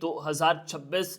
2026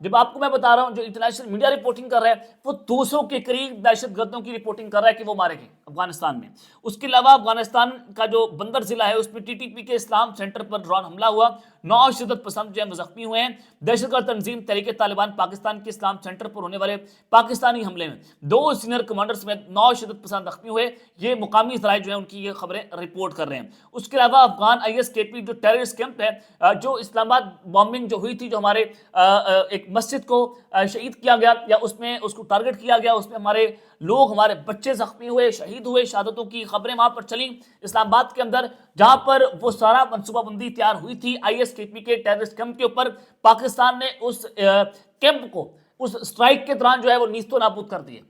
جب آپ کو میں بتا رہا ہوں جو انٹرنیشنل میڈیا رپورٹنگ کر رہا ہے وہ 200 کے قریب دہشت گردوں کی رپورٹنگ کر رہا ہے کہ وہ مارے گئے افغانستان میں. اس کے علاوہ افغانستان کا جو بندر ضلع ہے اس میں ٹی ٹی پی کے اسلام سینٹر پر ڈرون حملہ ہوا, 9 شدت پسند جو ہے زخمی ہوئے ہیں. دہشت گرد تنظیم تحریک طالبان پاکستان کے اسلام سینٹر پر ہونے والے پاکستانی حملے میں 2 سینئر کمانڈر سمیت 9 شدت پسند زخمی ہوئے. یہ مقامی ذرائع جو ہے ان کی یہ خبریں رپورٹ کر رہے ہیں. اس کے علاوہ افغان آئی ایس کے پی جو ٹیررسٹ کیمپ ہے جو اسلام آباد بامبنگ جو ہوئی تھی, جو ہمارے ایک مسجد کو شہید کیا گیا یا اس میں اس کو ٹارگٹ کیا گیا, اس میں ہمارے لوگ ہمارے بچے زخمی ہوئے, شہید ہوئے, شہادتوں کی خبریں وہاں پر چلیں اسلام آباد کے اندر, جہاں پر وہ سارا منصوبہ بندی تیار ہوئی تھی آئی ایس کے پی کے ٹیررسٹ کیمپ کے اوپر. پاکستان نے اس کیمپ کو اس اسٹرائک کے دوران جو ہے وہ نیست و نابود کر دیا,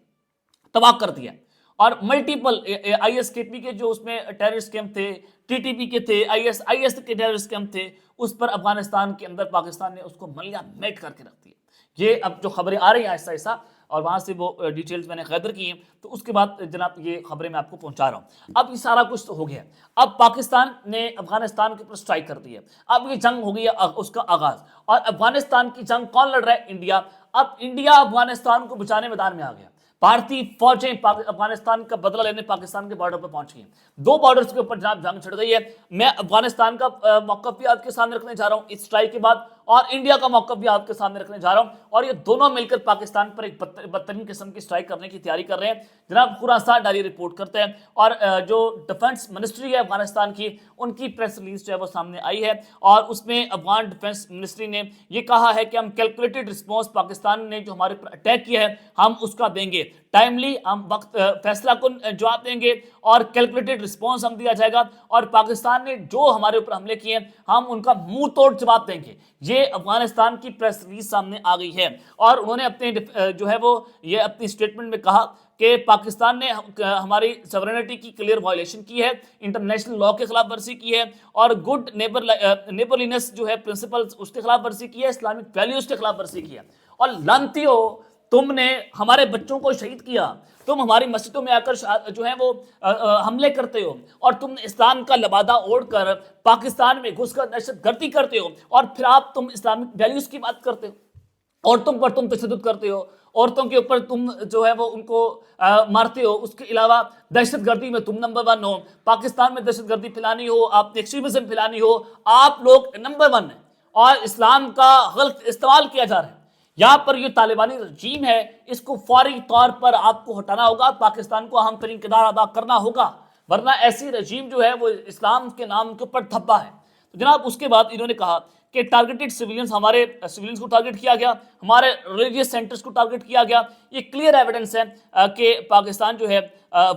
تباہ کر دیا. اور ملٹیپل آئی ایس کے پی کے جو اس میں ٹیررسٹ کیمپ تھے, ٹی ٹی پی کے تھے, آئی ایس کے ٹیررسٹ کیمپ تھے, اس پر افغانستان کے اندر پاکستان نے اس کو ملیا میٹ کر کے رکھ دیا. یہ اب جو خبریں آ رہی ہیں آہستہ آہستہ, اور وہاں سے وہ ڈیٹیلز میں نے غیدر کی ہیں, تو اس کے بعد جناب یہ خبریں میں آپ کو پہنچا رہا ہوں. اب یہ سارا کچھ تو ہو گیا, اب پاکستان نے افغانستان کے اوپر اسٹرائک کر دی ہے, اب یہ جنگ ہو گئی ہے اس کا آغاز. اور افغانستان کی جنگ کون لڑ رہا ہے؟ انڈیا. اب انڈیا افغانستان کو بچانے میدان میں آ گیا. بھارتی فوجیں افغانستان کا بدلہ لینے پاکستان کے بارڈر پر پہنچ گئی ہیں. 2 بارڈرز کے اوپر جناب جنگ چھڑ گئی ہے. میں افغانستان کا موقف بھی آپ کے سامنے رکھنے جا رہا ہوں اس اسٹرائک کے بعد, اور انڈیا کا موقف بھی آپ کے سامنے رکھنے جا رہا ہوں, اور یہ دونوں مل کر پاکستان پر ایک بدترین قسم کی اسٹرائک کرنے کی تیاری کر رہے ہیں. جناب خراسان ڈائری رپورٹ کرتے ہیں, اور جو ڈیفنس منسٹری ہے افغانستان کی, ان کی پریس ریلیز جو ہے وہ سامنے آئی ہے, اور اس میں افغان ڈیفنس منسٹری نے یہ کہا ہے کہ ہم کیلکولیٹڈ رسپانس پاکستان نے جو ہمارے پر اٹیک کیا ہے ہم اس کا دیں گے, ٹائملی ہم وقت فیصلہ کن جواب دیں گے, اور کیلکولیٹڈ رسپانس ہم دیا جائے گا, اور پاکستان نے جو ہمارے اوپر حملے کیے ہیں ہم ان کا منہ توڑ جواب دیں گے. یہ افغانستان کی پریس ریلیز سامنے آ گئی ہے, اور انہوں نے اپنے جو ہے وہ یہ اپنی اسٹیٹمنٹ میں کہا کہ پاکستان نے ہماری سورینٹی کی کلیئر وائلیشن کی ہے, انٹرنیشنل لاء کے خلاف ورزی کی ہے, اور گڈ نیبرلینس جو ہے پرنسپلز اس کے خلاف ورزی کی ہے, اسلامک ویلیوز کے خلاف ورزی کی ہے. اور لانتیو, تم نے ہمارے بچوں کو شہید کیا, تم ہماری مسجدوں میں آ کر جو ہے وہ حملے کرتے ہو, اور تم اسلام کا لبادہ اوڑھ کر پاکستان میں گھس کر دہشت گردی کرتے ہو, اور پھر آپ تم اسلامک ویلیوز کی بات کرتے ہو, عورتوں پر تم تشدد کرتے ہو, عورتوں کے اوپر تم جو ہے وہ ان کو مارتے ہو. اس کے علاوہ دہشت گردی میں تم نمبر 1 ہو, پاکستان میں دہشت گردی پھیلانی ہو, آپ نے ایکسٹریمزم پھیلانی ہو, آپ لوگ نمبر 1 ہیں, اور اسلام کا غلط استعمال کیا جا رہا ہے. یہاں پر یہ طالبانی رجیم ہے, اس کو فوری طور پر آپ کو ہٹانا ہوگا, پاکستان کو اہم ترین کردار ادا کرنا ہوگا, ورنہ ایسی رجیم جو ہے وہ اسلام کے نام کے اوپر دھبا ہے. تو جناب اس کے بعد انہوں نے کہا کہ ٹارگیٹڈ سیویلینز, ہمارے سیویلینز کو ٹارگٹ کیا گیا, ہمارے ریلیجیس سینٹرز کو ٹارگٹ کیا گیا. یہ کلیئر ایویڈنس ہے کہ پاکستان جو ہے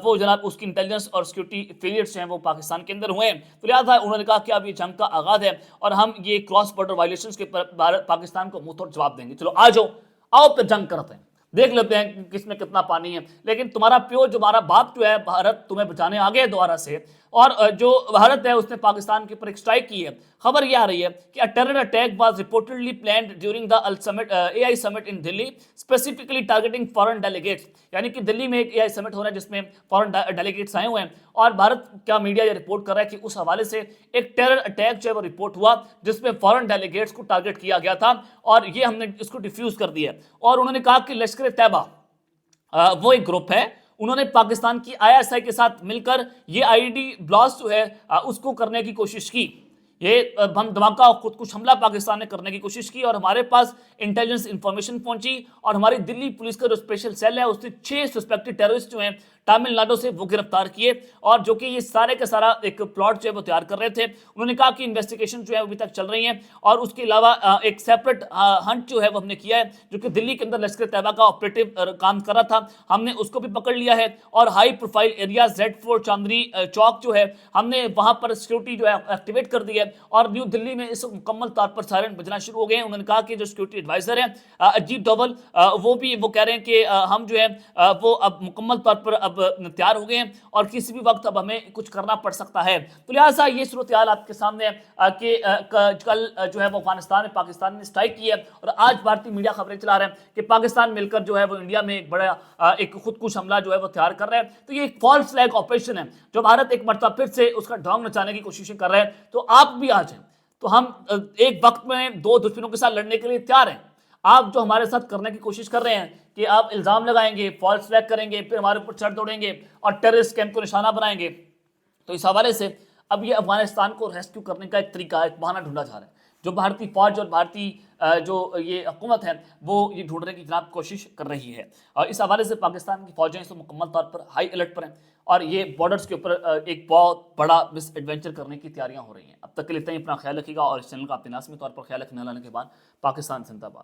وہ جناب اس کی انٹیلیجنس اور سیکورٹی فیلئرز ہیں وہ پاکستان کے اندر ہوئے ہیں. تو لہٰذا انہوں نے کہا کہ اب یہ جنگ کا آغاز ہے, اور ہم یہ کراس بارڈر وائلیشنز کے پاکستان کو منہ توڑ جواب دیں گے. چلو آ جاؤ, آؤ پہ جنگ کرتے ہیں, دیکھ لیتے ہیں کس میں کتنا پانی ہے. لیکن تمہارا پیو جو ہمارا باپ جو ہے بھارت تمہیں بچانے آ گیا دوبارہ سے, اور جو بھارت ہے اس نے پاکستان کے اوپر ایک اسٹرائک کی ہے. خبر یہ آ رہی ہے کہ a terror attack was reportedly planned during the AI summit in Delhi, specifically targeting foreign delegates. یعنی کہ دلی میں ایک AI سمٹ ہو رہا ہے جس میں فورن ڈیلیگیٹس آئے ہوئے ہیں, اور بھارت کا میڈیا یہ رپورٹ کر رہا ہے کہ اس حوالے سے ایک ٹیرر اٹیک جو ہے وہ رپورٹ ہوا جس میں فورن ڈیلیگیٹس کو ٹارگٹ کیا گیا تھا, اور یہ ہم نے اس کو ڈیفیوز کر دیا ہے. اور انہوں نے کہا کہ لشکر طیبہ وہ ایک گروپ ہے, انہوں نے پاکستان کی ISI کے ساتھ مل کر یہ IED بلاسٹ جو ہے اس کو کرنے کی کوشش کی. یہ بم دھماکہ اور خودکش حملہ پاکستان نے کرنے کی کوشش کی, اور ہمارے پاس انٹیلیجنس انفارمیشن پہنچی, اور ہماری دلی پولیس کا جو اسپیشل سیل ہے اس نے 6 سسپیکٹڈ ٹیررسٹ جو ہیں تامل ناڈو سے وہ گرفتار کیے, اور جو کہ یہ سارے کا سارا ایک پلاٹ جو ہے وہ تیار کر رہے تھے. انہوں نے کہا کہ انویسٹیگیشن جو ہے ابھی تک چل رہی ہیں, اور اس کے علاوہ ایک سیپریٹ ہنٹ جو ہے وہ ہم نے کیا ہے جو کہ دلی کے اندر لشکر طیبہ کا آپریٹو کام کر رہا تھا, ہم نے اس کو بھی پکڑ لیا ہے. اور high profile area Z4 Chandni Chowk جو ہے ہم نے وہاں پر سیکورٹی جو ہے ایکٹیویٹ کر دی ہے, اور نیو دلی میں اس مکمل طور پر سائرن بجنا شروع ہو گئے ہیں. انہوں نے کہا کہ جو سیکورٹی ایڈوائزر ہیں اجیت ڈوبل, وہ کہہ رہے ہیں کہ ہم جو ہے وہ اب مکمل طور پر اب تیار ہو گئے ہیں, اور کسی بھی وقت اب ہمیں کچھ کرنا پڑ سکتا ہے. تو لہٰذا یہ صورتحال آپ کے سامنے ہے کہ کل جو ہے وہ افغانستان میں پاکستان نے اسٹرائک کی ہے, اور آج بھارتی میڈیا خبریں چلا رہے ہیں کہ پاکستان مل کر جو ہے وہ انڈیا میں ایک بڑا ایک خودکش حملہ جو ہے وہ تیار کر رہے ہیں. تو یہ ایک فالس فلیگ آپریشن ہے جو بھارت ایک مرتبہ پھر سے اس کا ڈھونگ نچانے کی کوششیں کر رہے ہیں. تو آپ بھی آ جائیں, تو ہم ایک وقت میں 2 دشمنوں کے ساتھ لڑنے کے لیے تیار ہیں. آپ جو ہمارے ساتھ کرنے کی کوشش کر رہے ہیں کہ آپ الزام لگائیں گے، فالس فلیگ کریں گے، پھر ہمارے اوپر چڑھ دوڑیں گے اور ٹیررسٹ کیمپ کو نشانہ بنائیں گے، تو اس حوالے سے اب یہ افغانستان کو ریسکیو کرنے کا ایک طریقہ، ایک بہانہ ڈھونڈا جا رہا ہے. جو بھارتی فوج اور بھارتی جو یہ حکومت ہے وہ یہ ڈھونڈنے کی جناب کوشش کر رہی ہے. اور اس حوالے سے پاکستان کی فوجیں اس وقت مکمل طور پر ہائی الرٹ پر ہیں اور یہ بارڈرز کے اوپر ایک بہت بڑا مس ایڈونچر کرنے کی تیاریاں ہو رہی ہیں. اب تک کے لیے اتنا ہی. اپنا خیال رکھیے گا اور اس چینل کا اپنے لازمی طور پر خیال رکھنے لانے کے بعد پاکستان زندہ باد.